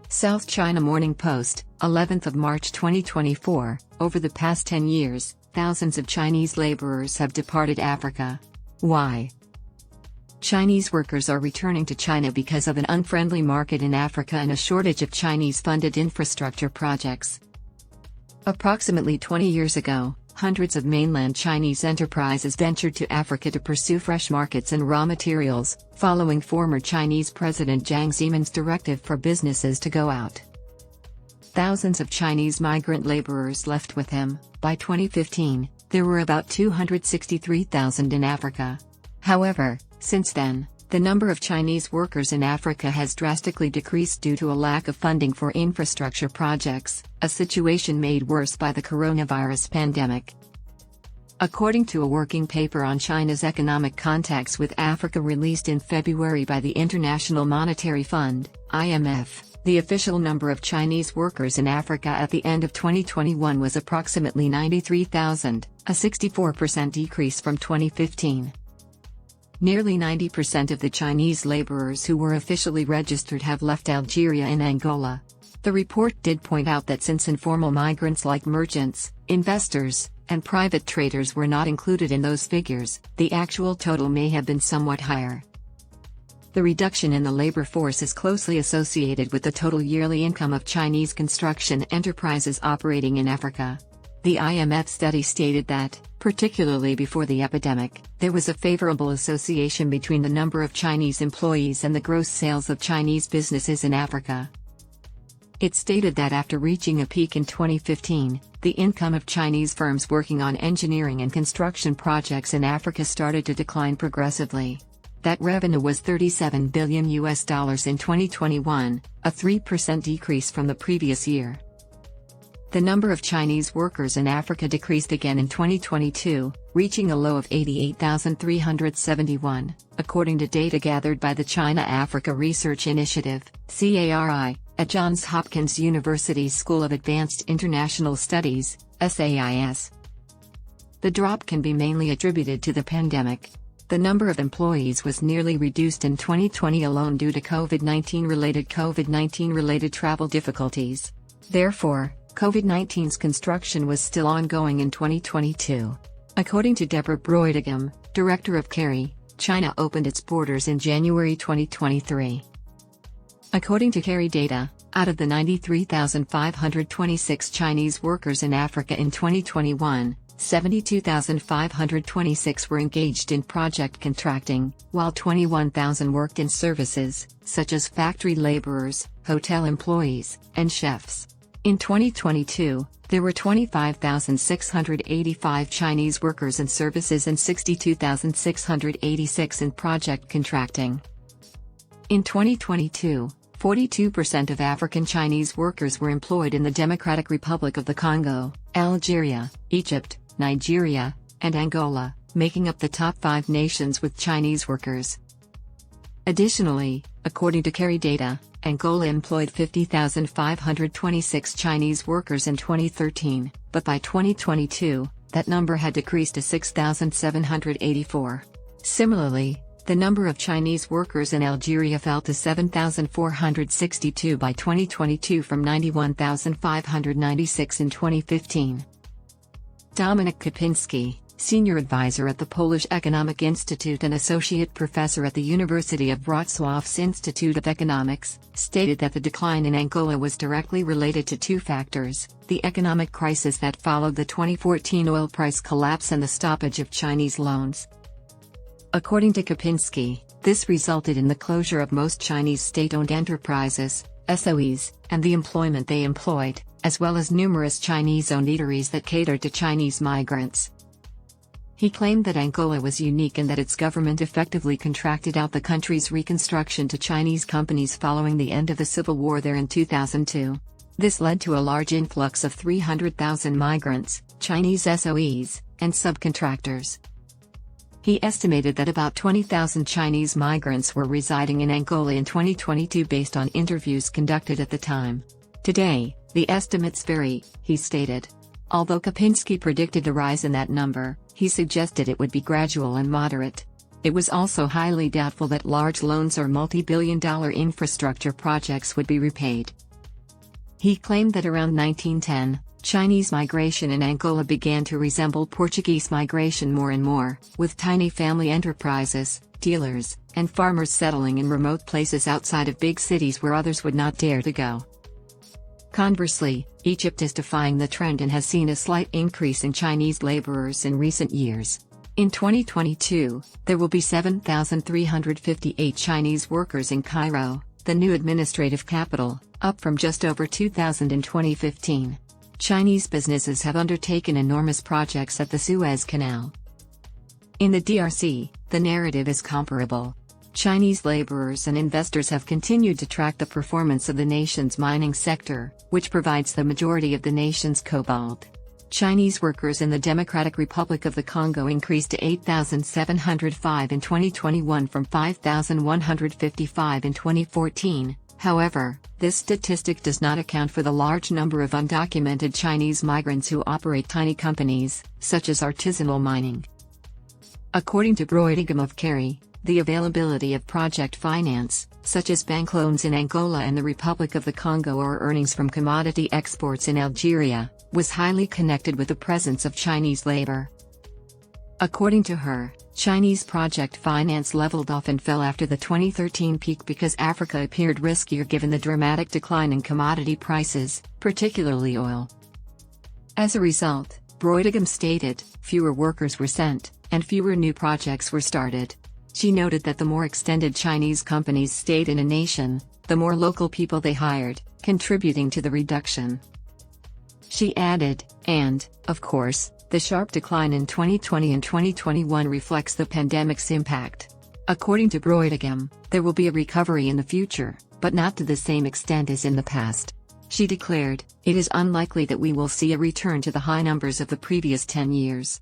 South China Morning Post, 11th of March 2024. Over the past 10 years, thousands of Chinese laborers have departed Africa. Why? Chinese workers are returning to China because of an unfriendly market in Africa and a shortage of Chinese-funded infrastructure projects. Approximately 20 years ago, hundreds of mainland Chinese enterprises ventured to Africa to pursue fresh markets and raw materials, following former Chinese President Jiang Zemin's directive for businesses to go out. Thousands of Chinese migrant laborers left with him. By 2015, there were about 263,000 in Africa. However, since then, the number of Chinese workers in Africa has drastically decreased due to a lack of funding for infrastructure projects, a situation made worse by the coronavirus pandemic. According to a working paper on China's economic contacts with Africa released in February by the International Monetary Fund, IMF, the official number of Chinese workers in Africa at the end of 2021 was approximately 93,000, a 64% decrease from 2015. Nearly 90% of the Chinese laborers who were officially registered have left Algeria and Angola. The report did point out that since informal migrants like merchants, investors, and private traders were not included in those figures, the actual total may have been somewhat higher. The reduction in the labor force is closely associated with the total yearly income of Chinese construction enterprises operating in Africa. The IMF study stated that, particularly before the epidemic, there was a favorable association between the number of Chinese employees and the gross sales of Chinese businesses in Africa. It stated that after reaching a peak in 2015, the income of Chinese firms working on engineering and construction projects in Africa started to decline progressively. That revenue was $37 billion in 2021, a 3% decrease from the previous year. The number of Chinese workers in Africa decreased again in 2022, reaching a low of 88,371, according to data gathered by the China-Africa Research Initiative, CARI, at Johns Hopkins University's School of Advanced International Studies, SAIS. The drop can be mainly attributed to the pandemic. The number of employees was nearly reduced in 2020 alone due to COVID-19 related travel difficulties. Therefore, COVID-19's construction was still ongoing in 2022. According to Deborah Broidegam, director of CARI, China opened its borders in January 2023. According to CARI data, out of the 93,526 Chinese workers in Africa in 2021, 72,526 were engaged in project contracting, while 21,000 worked in services, such as factory laborers, hotel employees, and chefs. In 2022, there were 25,685 Chinese workers in services and 62,686 in project contracting. In 2022, 42% of African Chinese workers were employed in the Democratic Republic of the Congo, Algeria, Egypt, Nigeria, and Angola, making up the top 5 nations with Chinese workers. Additionally, according to CARI data, Angola employed 50,526 Chinese workers in 2013, but by 2022, that number had decreased to 6,784. Similarly, the number of Chinese workers in Algeria fell to 7,462 by 2022 from 91,596 in 2015. Dominik Kopinski, senior advisor at the Polish Economic Institute and associate professor at the University of Wrocław's Institute of Economics, stated that the decline in Angola was directly related to 2 factors: the economic crisis that followed the 2014 oil price collapse and the stoppage of Chinese loans. According to Kopinski, this resulted in the closure of most Chinese state-owned enterprises, SOEs, and the employment they employed, as well as numerous Chinese-owned eateries that catered to Chinese migrants. He claimed that Angola was unique in that its government effectively contracted out the country's reconstruction to Chinese companies following the end of the civil war there in 2002. This led to a large influx of 300,000 migrants, Chinese SOEs, and subcontractors. He estimated that about 20,000 Chinese migrants were residing in Angola in 2022 based on interviews conducted at the time. Today, the estimates vary, he stated. Although Kopinski predicted a rise in that number, he suggested it would be gradual and moderate. It was also highly doubtful that large loans or multi-billion-dollar infrastructure projects would be repaid. He claimed that around 1910, Chinese migration in Angola began to resemble Portuguese migration more and more, with tiny family enterprises, dealers, and farmers settling in remote places outside of big cities where others would not dare to go. Conversely, Egypt is defying the trend and has seen a slight increase in Chinese laborers in recent years. In 2022, there will be 7,358 Chinese workers in Cairo, the new administrative capital, up from just over 2,000 in 2015. Chinese businesses have undertaken enormous projects at the Suez Canal. In the DRC, the narrative is comparable. Chinese laborers and investors have continued to track the performance of the nation's mining sector, which provides the majority of the nation's cobalt. Chinese workers in the Democratic Republic of the Congo increased to 8,705 in 2021 from 5,155 in 2014. However, this statistic does not account for the large number of undocumented Chinese migrants who operate tiny companies, such as artisanal mining. According to Broidegam of Kerry, the availability of project finance, such as bank loans in Angola and the Republic of the Congo or earnings from commodity exports in Algeria, was highly connected with the presence of Chinese labor. According to her, Chinese project finance leveled off and fell after the 2013 peak because Africa appeared riskier given the dramatic decline in commodity prices, particularly oil. As a result, Broidegam stated, fewer workers were sent, and fewer new projects were started. She noted that the more extended Chinese companies stayed in a nation, the more local people they hired, contributing to the reduction. She added, and, of course, the sharp decline in 2020 and 2021 reflects the pandemic's impact. According to Broidegam, there will be a recovery in the future, but not to the same extent as in the past. She declared, it is unlikely that we will see a return to the high numbers of the previous 10 years.